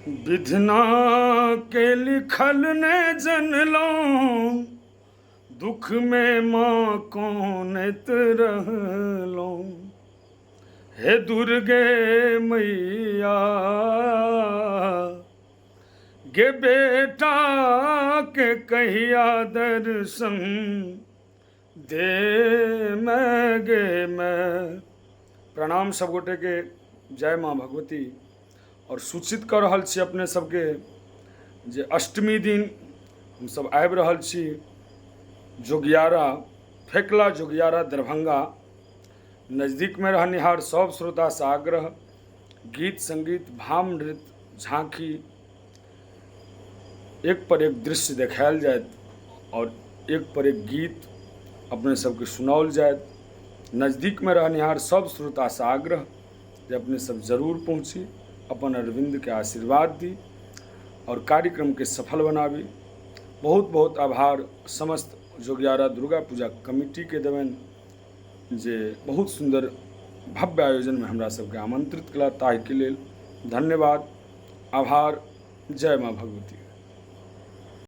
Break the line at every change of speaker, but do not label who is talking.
विधना के लिखल ने जनलो, दुख में माँ कौन रहलो। हे दुर्गे मैया गे बेटा के कहिया दर्शन दे मैं गे मैं। प्रणाम सब गोटे के, जय माँ भगवती। और सूचित कर रहल छी अपने सबके जे अष्टमी दिन हम सब आबि रहल छी जोगियारा, फेकला जोगियारा दरभंगा। नज़दीक में रहनिहार सब श्रोता से आग्रह, गीत संगीत भाव नृत्य झांकी एक पर एक दृश्य देखायल जायत और एक पर एक गीत अपने सबके सुनाओल जायत। नज़दीक में रहनिहार सब श्रोता से आग्रह जे अपने सब जरूर पहुँची, अपन अरविंद के आशीर्वाद दी और कार्यक्रम के सफल बनाबी। बहुत बहुत आभार समस्त जोगियारा दुर्गा पूजा कमिटी के देवन जे बहुत सुंदर भव्य आयोजन में हमरा सबके आमंत्रित कला, ताहि के लेल धन्यवाद, आभार। जय माँ भगवती।